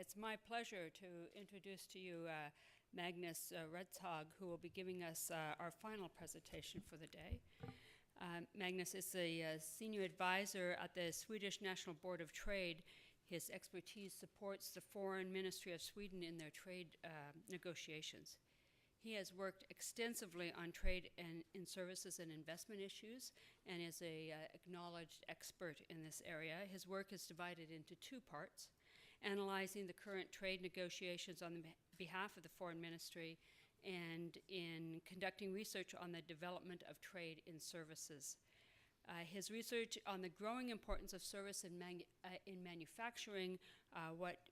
It's my pleasure to introduce to you Magnus Redshag, who will be giving us our final presentation for the day. Magnus is a senior advisor at the Swedish National Board of Trade. His expertise supports the Foreign Ministry of Sweden in their trade negotiations. He has worked extensively on trade and in services and investment issues and is an acknowledged expert in this area. His work is divided into two parts: analyzing the current trade negotiations on the behalf of the Foreign Ministry and in conducting research on the development of trade in services. His research on the growing importance of service in manufacturing,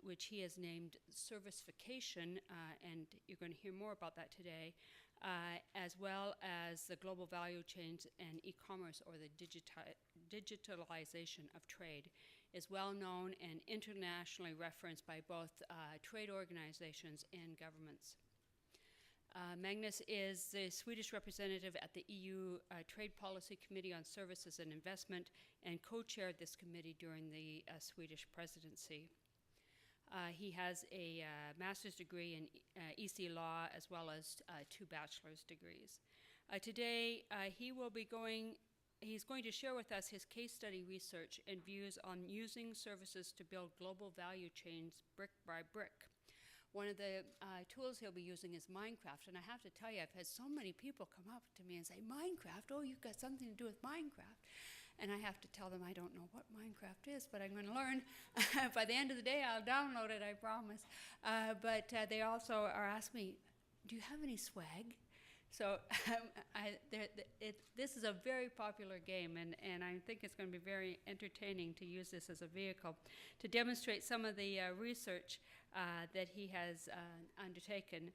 which he has named servicification, and you're going to hear more about that today, as well as the global value chains and e-commerce, or the digitalization of trade, is well known and internationally referenced by both trade organizations and governments. Magnus is the Swedish representative at the EU Trade Policy Committee on Services and Investment and co-chaired this committee during the Swedish presidency. He has a master's degree in EC law as well as 2 bachelor's degrees. Today he's going to share with us his case study research and views on using services to build global value chains brick by brick. One of the tools he'll be using is Minecraft, and I have to tell you, I've had so many people come up to me and say, Minecraft, oh, you've got something to do with Minecraft. And I have to tell them I don't know what Minecraft is, but I'm going to learn. By the end of the day, I'll download it, I promise. But they also are asking me, do you have any swag? So this is a very popular game, and I think it's going to be very entertaining to use this as a vehicle to demonstrate some of the research that he has undertaken.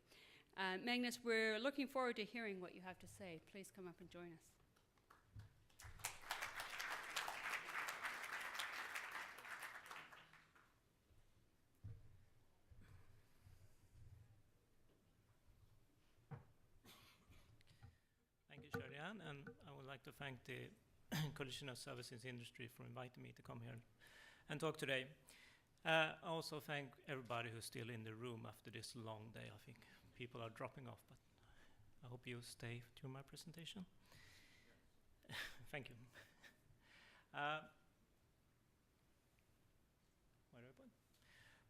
Magnus, we're looking forward to hearing what you have to say. Please come up and join us. Thank you, Sherian, and I would like to thank the Coalition of Services Industry for inviting me to come here and talk today. I also thank everybody who's still in the room after this long day. I think people are dropping off, but I hope you stay during my presentation. Thank you. Where do I put?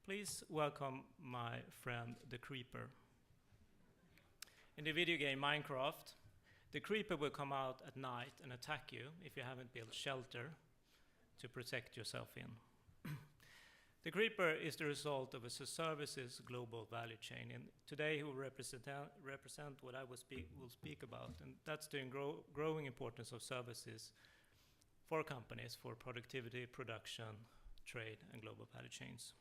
Please welcome my friend, the Creeper. In the video game Minecraft, the Creeper will come out at night and attack you if you haven't built shelter to protect yourself in. The Creeper is the result of a services global value chain, and today he will represent what I will speak about, and that's the growing importance of services for companies for productivity, production, trade, and global value chains.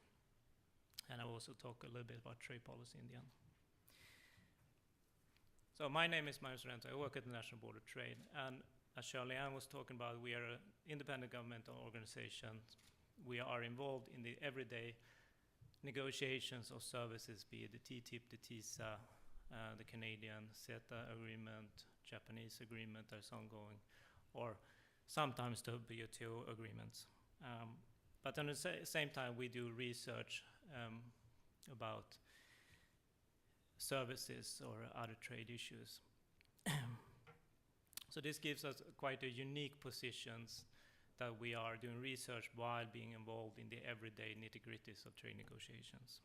And I will also talk a little bit about trade policy in the end. So my name is Magnus Redshag. I work at the National Board of Trade, and as Shirley-Ann was talking about, we are an independent governmental organization. We are involved in the everyday negotiations of services, be it the TTIP, the TISA, the Canadian CETA agreement, Japanese agreement that's ongoing, or sometimes the WTO agreements. But at the same time, we do research about services or other trade issues. So this gives us quite a unique positions that we are doing research while being involved in the everyday nitty-gritties of trade negotiations.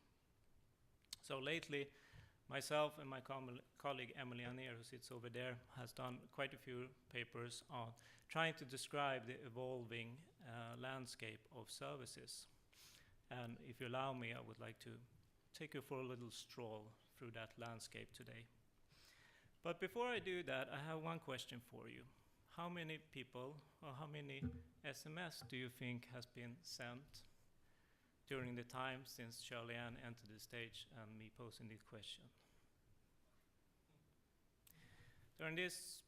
So lately, myself and my colleague Emily Anir, who sits over there, has done quite a few papers on trying to describe the evolving landscape of services. And if you allow me, I would like to take you for a little stroll through that landscape today. But before I do that, I have one question for you. How many people or how many SMS do you think has been sent during the time since Shirley-Ann entered the stage and me posing this question? During this,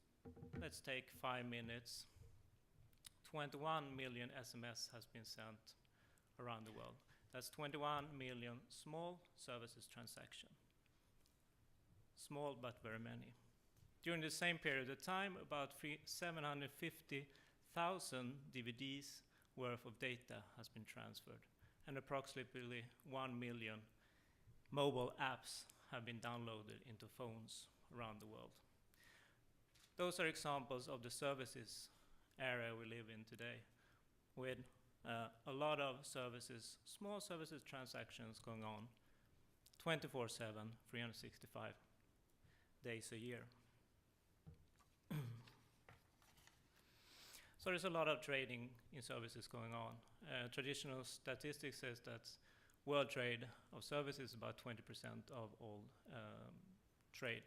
let's take 5 minutes, 21 million SMS has been sent around the world. That's 21 million small services transactions. Small but very many. During the same period of time, about 750,000 DVDs worth of data has been transferred and approximately 1 million mobile apps have been downloaded into phones around the world. Those are examples of the services area we live in today, with a lot of services, small services transactions going on 24/7, 365 days a year. So there's a lot of trading in services going on. Traditional statistics says that world trade of services is about 20% of all trade.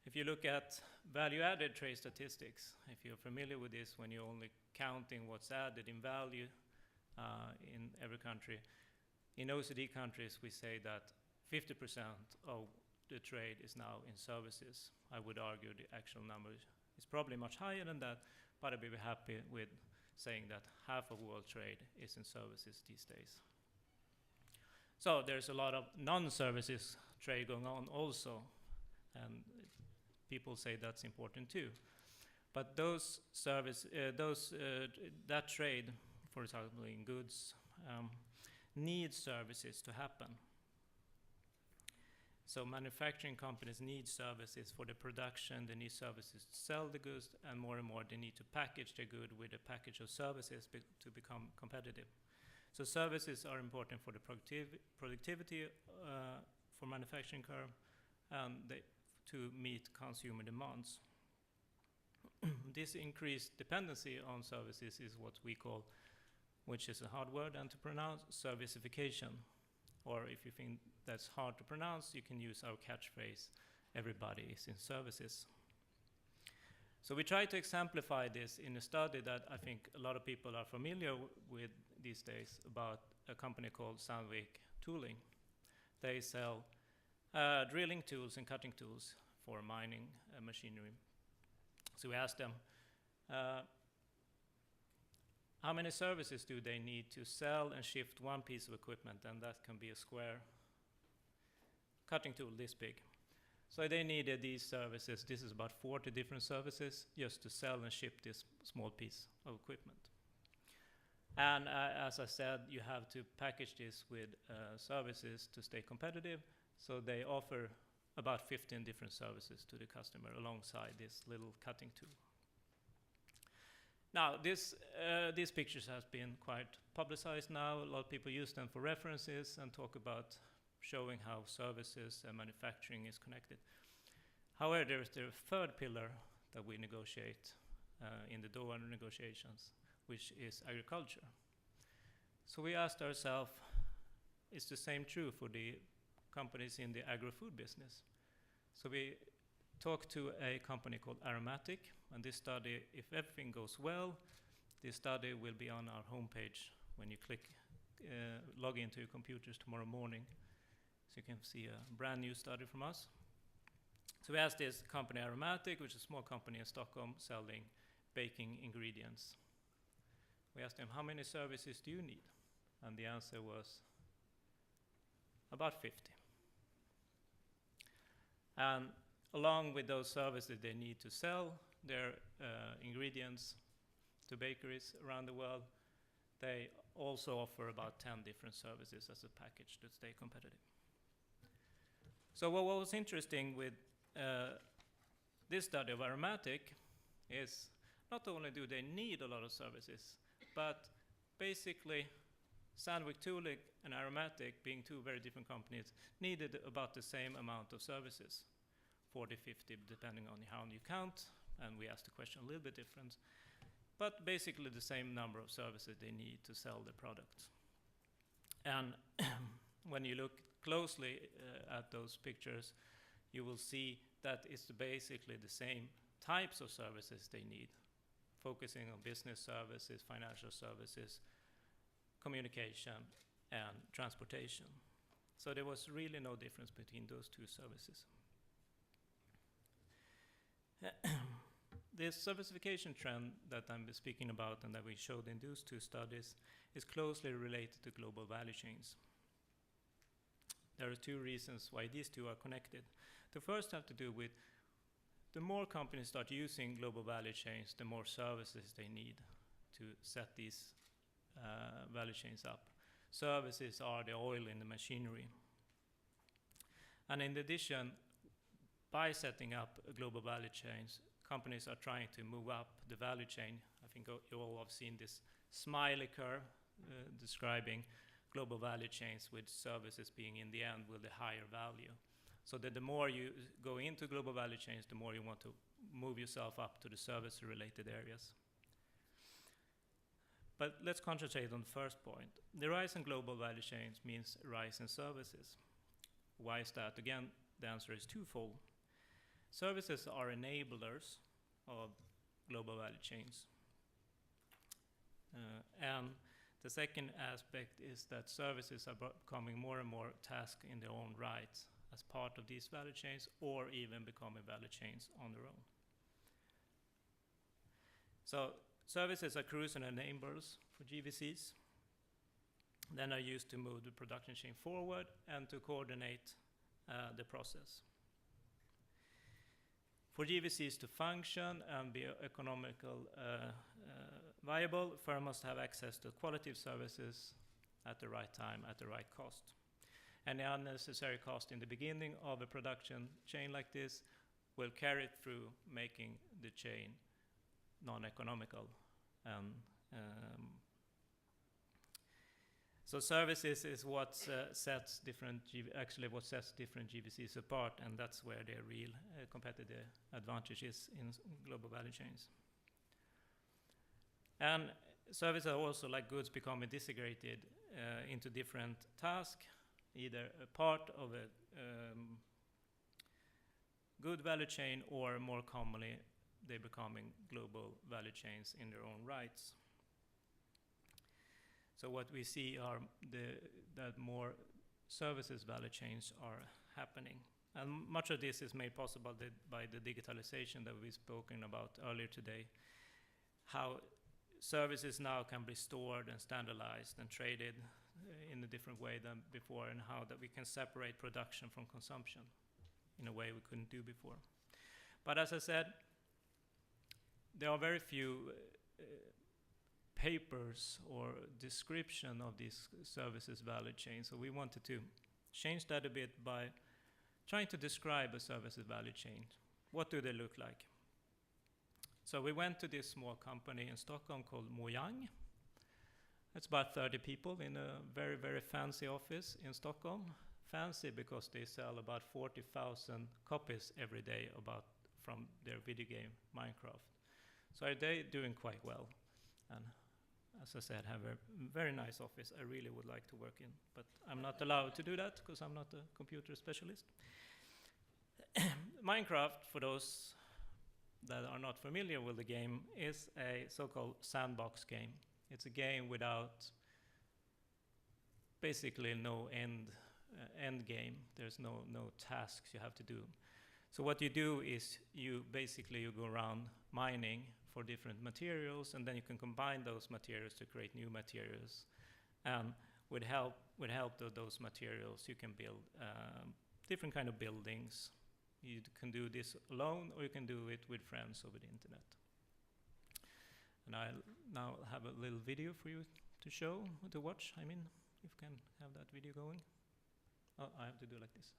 If you look at value-added trade statistics, if you're familiar with this, when you're only counting what's added in value in every country, in OECD countries we say that 50% of the trade is now in services. I would argue the actual number is probably much higher than that, but I'd be happy with saying that half of world trade is in services these days. So there's a lot of non-services trade going on also, and people say that's important too. But that trade, for example, in goods, needs services to happen. So manufacturing companies need services for the production, they need services to sell the goods, and more they need to package their good with a package of services to become competitive. So services are important for the productivity for manufacturing curve and to meet consumer demands. This increased dependency on services is what we call, which is a hard word and to pronounce, servicification. Or if you think that's hard to pronounce, you can use our catchphrase, everybody is in services. So we try to exemplify this in a study that I think a lot of people are familiar with these days about a company called Sandvik Tooling. They sell drilling tools and cutting tools for mining machinery. So we asked them, how many services do they need to sell and shift one piece of equipment? And that can be a square cutting tool this big. So they needed these services. This is about 40 different services just to sell and ship this small piece of equipment. And as I said, you have to package this with services to stay competitive. So they offer about 15 different services to the customer alongside this little cutting tool. Now, these pictures have been quite publicized now. A lot of people use them for references and talk about showing how services and manufacturing is connected. However, there's the third pillar that we negotiate in the Doha negotiations, which is agriculture. So we asked ourselves, is the same true for the companies in the agro-food business? So we talked to a company called Aromatic, and this study, if everything goes well, this study will be on our homepage when you log into your computers tomorrow morning. So you can see a brand new study from us. So we asked this company Aromatic, which is a small company in Stockholm selling baking ingredients. We asked them, how many services do you need? And the answer was about 50. And along with those services, they need to sell their ingredients to bakeries around the world. They also offer about 10 different services as a package to stay competitive. So what was interesting with this study of Aromatic is not only do they need a lot of services, but basically Sandvik Tooling and Aromatic, being two very different companies, needed about the same amount of services, 40, 50, depending on how you count, and we asked the question a little bit different, but basically the same number of services they need to sell the products. And when you look closely at those pictures, you will see that it's basically the same types of services they need, focusing on business services, financial services, communication, and transportation. So there was really no difference between those two services. This servicification trend that I'm speaking about and that we showed in those two studies is closely related to global value chains. There are two reasons why these two are connected. The first have to do with the more companies start using global value chains, the more services they need to set these value chains up. services are the oil in the machinery. And in addition, by setting up global value chains, companies are trying to move up the value chain. I think you all have seen this smiley curve describing global value chains with services being in the end with a higher value. So that the more you go into global value chains, the more you want to move yourself up to the service-related areas. But let's concentrate on the first point. The rise in global value chains means rise in services. Why is that? Again, the answer is twofold. Services are enablers of global value chains. And the second aspect is that services are becoming more and more tasks in their own rights as part of these value chains, or even becoming value chains on their own. So services are crucial enablers for GVCs. Then are used to move the production chain forward and to coordinate the process. For GVCs to function and be economical viable, firm must have access to quality services at the right time, at the right cost. Any unnecessary cost in the beginning of a production chain like this will carry it through, making the chain non-economical. So services is what sets different GVCs apart, and that's where their real competitive advantage is in global value chains. And services are also like goods becoming disaggregated into different tasks, either a part of a good value chain, or more commonly, they're becoming global value chains in their own rights. So what we see are that more services value chains are happening. And much of this is made possible by the digitalization that we've spoken about earlier today. How services now can be stored and standardized and traded in a different way than before, and how that we can separate production from consumption in a way we couldn't do before. But as I said, there are very few papers or description of these services value chain. So we wanted to change that a bit by trying to describe a services value chain. What do they look like? So we went to this small company in Stockholm called Mojang. It's about 30 people in a very, very fancy office in Stockholm. Fancy because they sell about 40,000 copies every day from their video game, Minecraft. So they're doing quite well. And as I said, have a very nice office I really would like to work in. But I'm not allowed to do that because I'm not a computer specialist. Minecraft, for those that are not familiar with the game, is a so-called sandbox game. It's a game without basically no end game. There's no tasks you have to do. So what you do is you go around mining for different materials, and then you can combine those materials to create new materials. And with help of those materials, you can build different kind of buildings. You can do this alone, or you can do it with friends over the internet. And I'll now have a little video for you to watch. I mean, if you can have that video going. Oh, I have to do like this.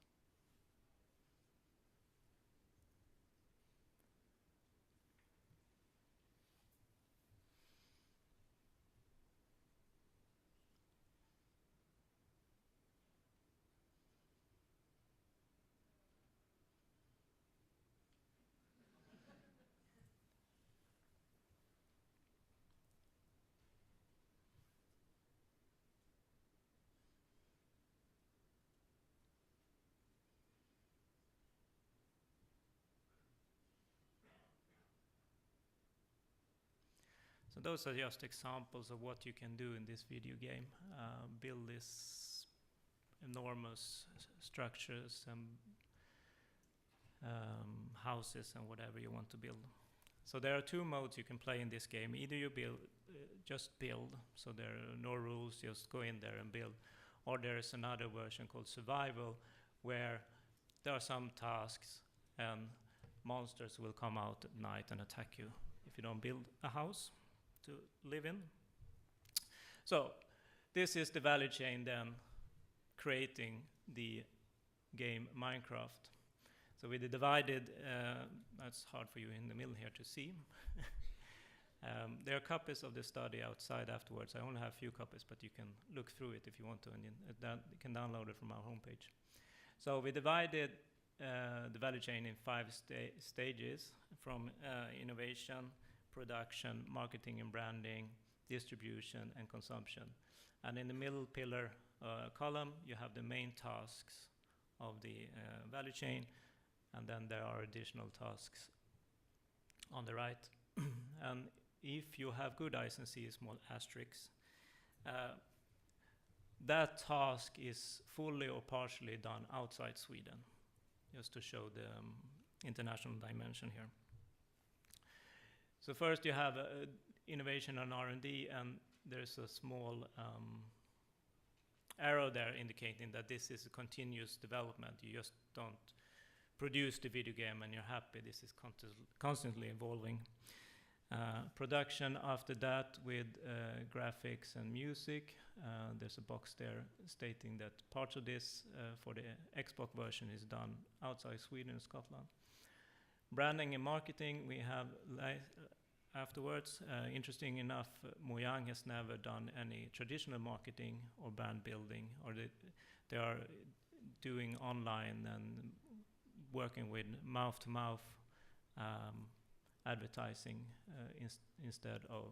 So those are just examples of what you can do in this video game. Build these enormous structures and houses and whatever you want to build. So there are two modes you can play in this game. Either you just build, so there are no rules, just go in there and build. Or there is another version called survival, where there are some tasks and monsters will come out at night and attack you if you don't build a house to live in. So this is the value chain then creating the game Minecraft. So we divided, that's hard for you in the middle here to see. There are copies of the study outside afterwards. I only have a few copies, but you can look through it if you want to, and you can download it from our homepage. So we divided the value chain in 5 stages, from innovation, production, marketing and branding, distribution, and consumption. And in the middle pillar column, you have the main tasks of the value chain, and then there are additional tasks on the right. And if you have good eyes and see a small asterisk, that task is fully or partially done outside Sweden, just to show the international dimension here. So first you have innovation and R&D, and there's a small arrow there indicating that this is a continuous development. You just don't produce the video game and you're happy. This is constantly evolving. Production after that with graphics and music. There's a box there stating that parts of this for the Xbox version is done outside Sweden and Scotland. Branding and marketing we have afterwards. Interesting enough, Mojang has never done any traditional marketing or brand building, or they are doing online and working with mouth-to-mouth advertising instead of,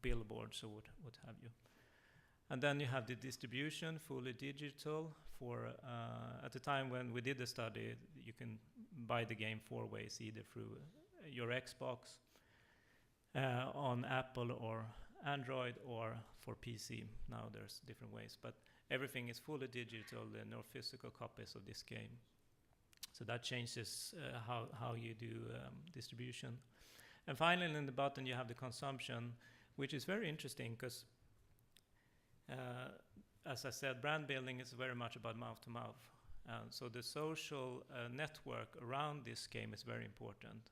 billboards or what have you. And then you have the distribution, fully digital. For at the time when we did the study, you can buy the game 4 ways, either through your Xbox, on Apple or Android, or for PC. Now there's different ways, but everything is fully digital. There are no physical copies of this game. So that changes how you do distribution. And finally, in the bottom, you have the consumption, which is very interesting because, as I said, brand building is very much about mouth-to-mouth. So the social network around this game is very important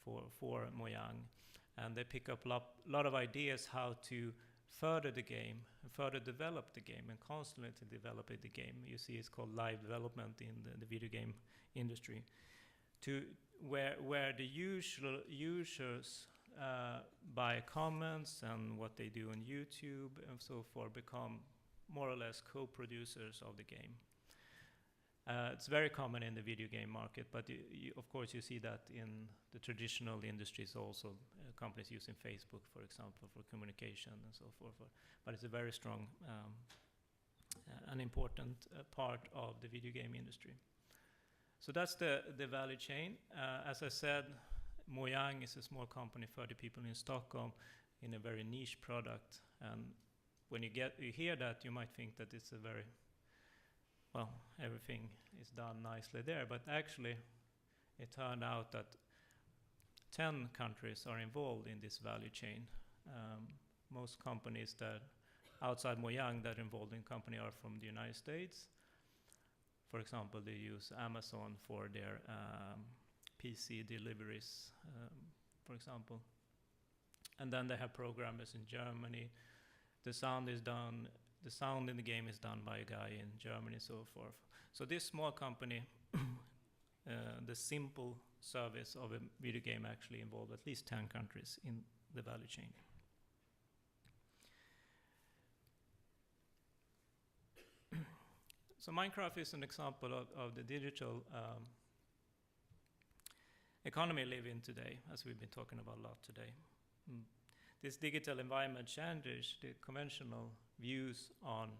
for Mojang. And they pick up a lot of ideas how to further the game, further develop the game, and constantly to develop the game. You see it's called live development in the video game industry, to where the usual users by comments and what they do on YouTube and so forth become more or less co-producers of the game. It's very common in the video game market, but of course you see that in the traditional industries also, companies using Facebook, for example, for communication and so forth. But it's a very strong and important part of the video game industry. So that's the value chain. As I said, Mojang is a small company, 30 people in Stockholm, in a very niche product. And when you hear that, you might think that it's a very, well, everything is done nicely there. But actually, it turned out that 10 countries are involved in this value chain. Most companies that outside Mojang that are involved in company are from the United States. For example, they use Amazon for their PC deliveries, for example. And then they have programmers in Germany. The sound in the game is done by a guy in Germany and so forth. So this small company, the simple service of a video game actually involved at least 10 countries in the value chain. So Minecraft is an example of the digital economy we live in today, as we've been talking about a lot today. This digital environment changes the conventional views on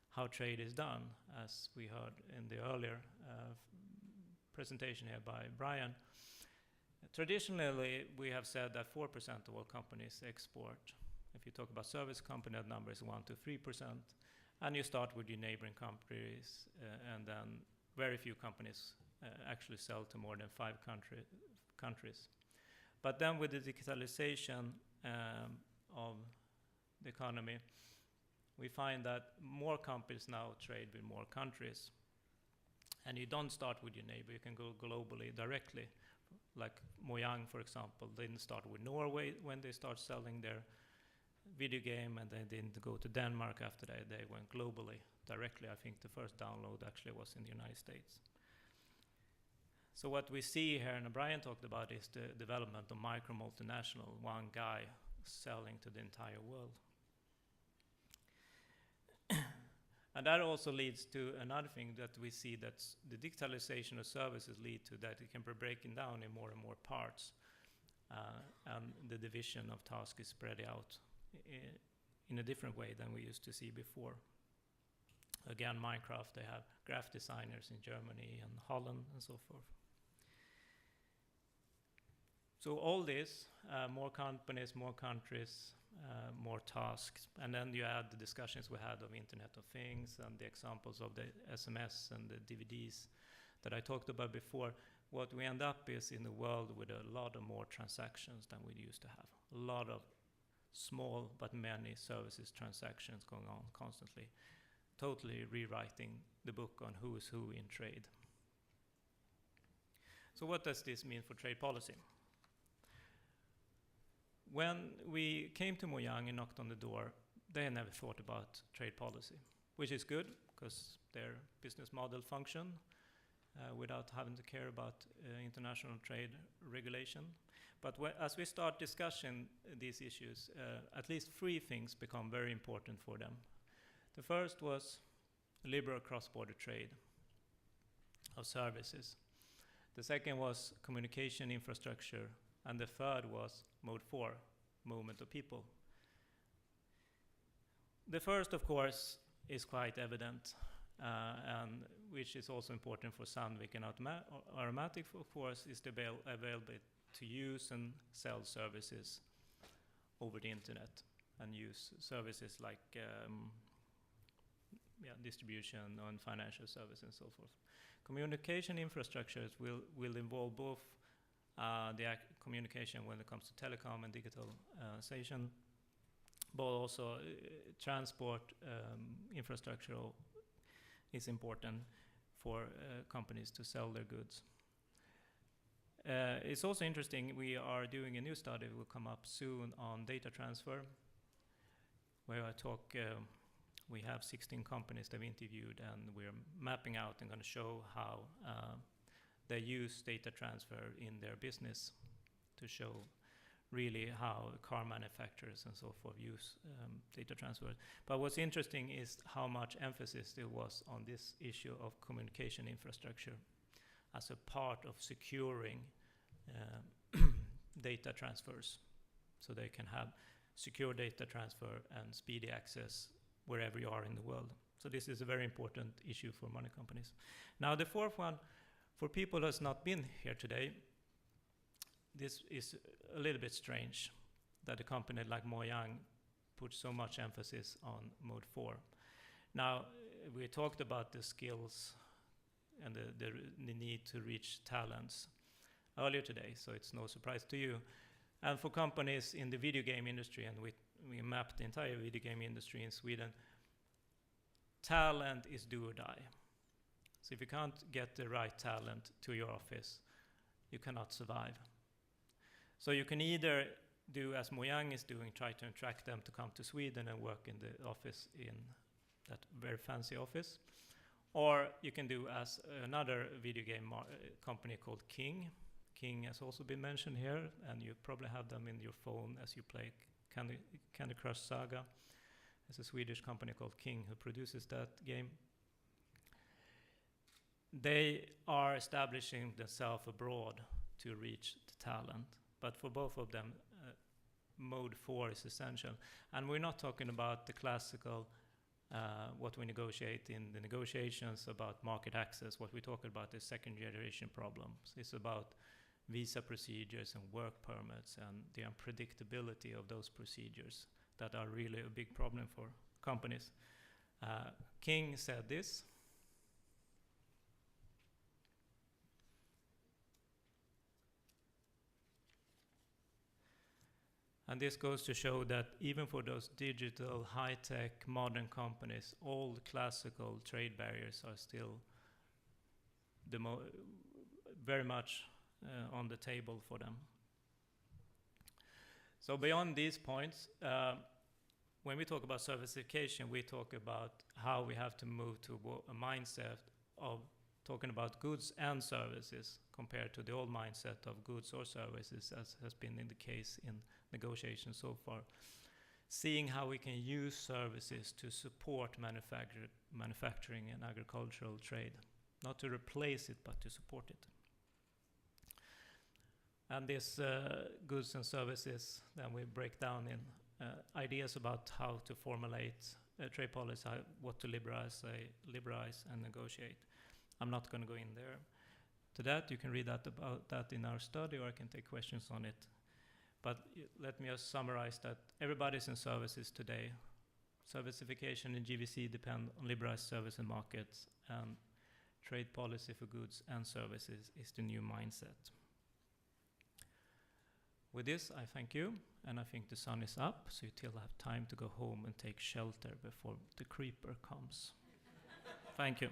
how trade is done, as we heard in the earlier presentation here by Brian. Traditionally, we have said that 4% of all companies export. If you talk about service company, that number is 1 to 3%. And you start with your neighboring countries, and then very few companies actually sell to more than 5 countries. But then with the digitalization of the economy, we find that more companies now trade with more countries. And you don't start with your neighbor, you can go globally directly. Like Mojang, for example, they didn't start with Norway when they start selling their video game, and they didn't go to Denmark after that. They went globally directly. I think the first download actually was in the United States. So what we see here, and Brian talked about, is the development of micro multinational, one guy selling to the entire world. And that also leads to another thing that we see, that the digitalization of services lead to that it can be breaking down in more and more parts, and the division of tasks is spread out in a different way than we used to see before. Again, Minecraft, they have graph designers in Germany and Holland and so forth. So all this, more companies, more countries, more tasks, and then you add the discussions we had of Internet of Things and the examples of the SMS and the DVDs that I talked about before. What we end up is in a world with a lot of more transactions than we used to have. A lot of small but many services transactions going on constantly, totally rewriting the book on who is who in trade. So what does this mean for trade policy? When we came to Mojang and knocked on the door, they had never thought about trade policy, which is good because their business model functioned without having to care about international trade regulation. But as we start discussing these issues, at least three things become very important for them. The first was liberal cross-border trade of services. The second was communication infrastructure. And the third was Mode 4, movement of people. The first, of course, is quite evident, and which is also important for Sandvik and Aromatic, of course, is the availability to use and sell services over the internet and use services like distribution and financial services and so forth. Communication infrastructures will involve both the communication when it comes to telecom and digitalization, but also transport infrastructure is important for companies to sell their goods. It's also interesting, we are doing a new study, will come up soon, on data transfer, where I talk, we have 16 companies that we interviewed, and we're mapping out and going to show how they use data transfer in their business to show really how car manufacturers and so forth use data transfer. But what's interesting is how much emphasis there was on this issue of communication infrastructure as a part of securing data transfers, so they can have secure data transfer and speedy access wherever you are in the world. So this is a very important issue for money companies. Now the fourth one, for people who has not been here today, this is a little bit strange that a company like Mojang puts so much emphasis on Mode 4. Now, we talked about the skills and the need to reach talents earlier today, so it's no surprise to you. And for companies in the video game industry, and we mapped the entire video game industry in Sweden, talent is do or die. So if you can't get the right talent to your office, you cannot survive. So you can either do as Mojang is doing, try to attract them to come to Sweden and work in the office, in that very fancy office, or you can do as another video game company called King. King has also been mentioned here, and you probably have them in your phone as you play Candy Crush Saga. There's a Swedish company called King who produces that game. They are establishing themselves abroad to reach the talent. But for both of them, Mode 4 is essential. And we're not talking about the classical, what we negotiate in the negotiations about market access. What we're talking about is second generation problems. It's about visa procedures and work permits and the unpredictability of those procedures that are really a big problem for companies. King said this. And this goes to show that even for those digital, high-tech, modern companies, all the classical trade barriers are still very much on the table for them. So beyond these points, when we talk about servicification, we talk about how we have to move to a mindset of talking about goods and services compared to the old mindset of goods or services, as has been in the case in negotiations so far. Seeing how we can use services to support manufacturing and agricultural trade, not to replace it, but to support it. And this goods and services, then we break down in ideas about how to formulate a trade policy, what to liberalize and negotiate. I'm not going to go in there. To that, you can read about that in our study, or I can take questions on it. But let me just summarize that everybody's in services today. Servicification in GVC depend on liberalized service and markets, and trade policy for goods and services is the new mindset. With this, I thank you, and I think the sun is up, so you still have time to go home and take shelter before the creeper comes. Thank you.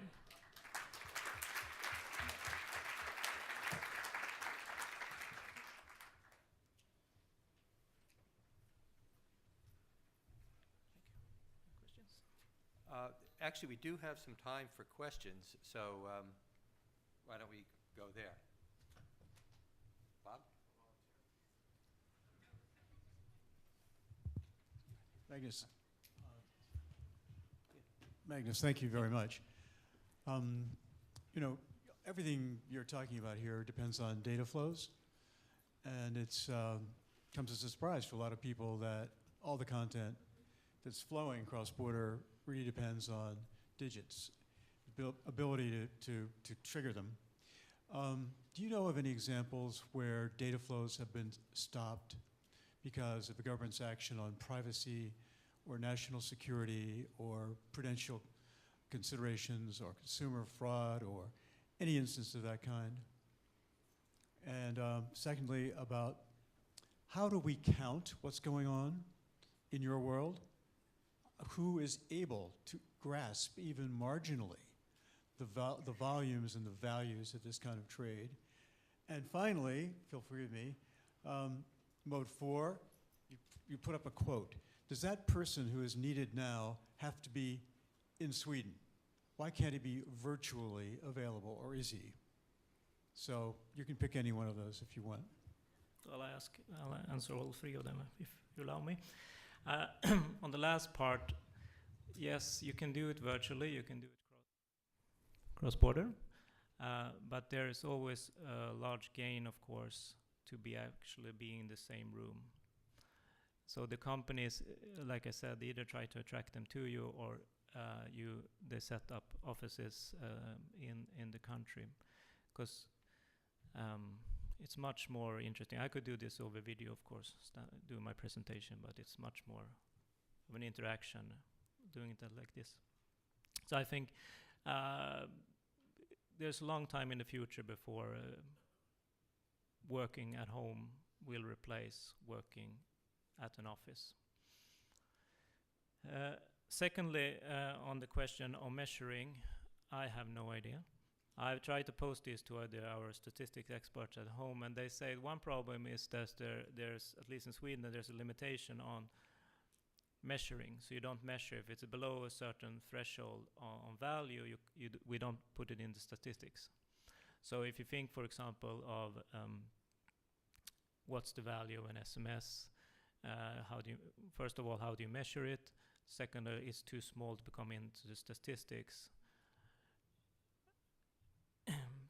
Actually, we do have some time for questions, so why don't we go there? Bob? Magnus, thank you very much. You know, everything you're talking about here depends on data flows, and it's comes as a surprise for a lot of people that all the content that's flowing cross-border really depends on digits, ability to trigger them. Do you know of any examples where data flows have been stopped because of the government's action on privacy or national security or prudential considerations or consumer fraud or any instance of that kind? And secondly, about how do we count what's going on in your world? Who is able to grasp even marginally the volumes and the values of this kind of trade? And finally, feel free with me, mode 4, you put up a quote. Does that person who is needed now have to be in Sweden? Why can't he be virtually available, or is he? So you can pick any one of those if you want. I'll answer all three of them if you allow me. On the last part, yes, you can do it virtually, you can do it cross-border, but there is always a large gain, of course, to be actually being in the same room. So the companies, like I said, either try to attract them to you, or they set up offices in the country, because it's much more interesting. I could do this over video, of course, do my presentation, but it's much more of an interaction doing it like this. So I think there's a long time in the future before working at home will replace working at an office. Secondly, on the question of measuring, I have no idea. I've tried to post this to our statistics experts at home, and they say one problem is that there's, at least in Sweden, there's a limitation on measuring. So you don't measure. If it's below a certain threshold on value, we don't put it in the statistics. So if you think, for example, of what's the value of an SMS, first of all, how do you measure it? Second, it's too small to come into the statistics.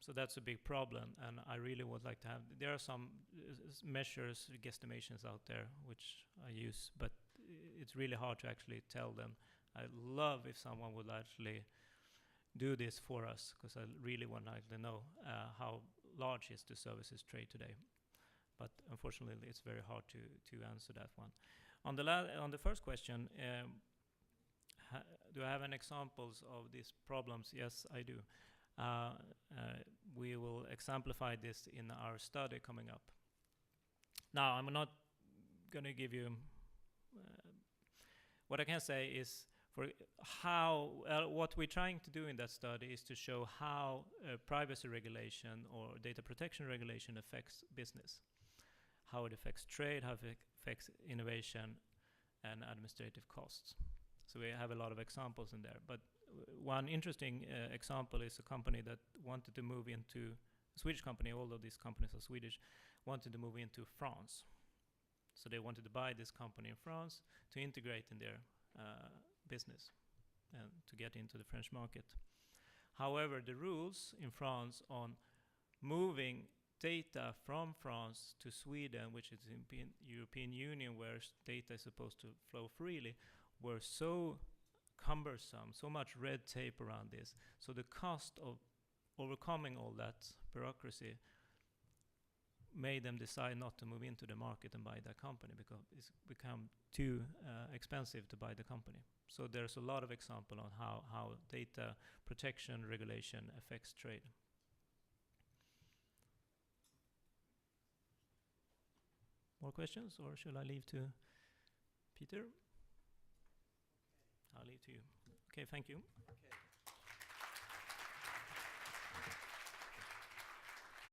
So that's a big problem, and I really would like to have. There are some measures, guesstimations out there which I use, but it's really hard to actually tell them. I'd love if someone would actually do this for us, because I really would like to know how large is the services trade today. But unfortunately, it's very hard to answer that one. On the first question, do I have any examples of these problems? Yes, I do. We will exemplify this in our study coming up. Now, I'm not going to give you. What I can say is, for how what we're trying to do in that study is to show how privacy regulation or data protection regulation affects business, how it affects trade, how it affects innovation, and administrative costs. So we have a lot of examples in there. But one interesting example is a company that wanted to move into, a Swedish company, although these companies are Swedish, wanted to move into France. So they wanted to buy this company in France to integrate in their business and to get into the French market. However, the rules in France on moving data from France to Sweden, which is in European Union where data is supposed to flow freely, were so cumbersome, so much red tape around this. So the cost of overcoming all that bureaucracy made them decide not to move into the market and buy that company because it's become too expensive to buy the company. So there's a lot of example on how data protection regulation affects trade. More questions, or should I leave to Peter? I'll leave to you. Okay, thank you. Okay.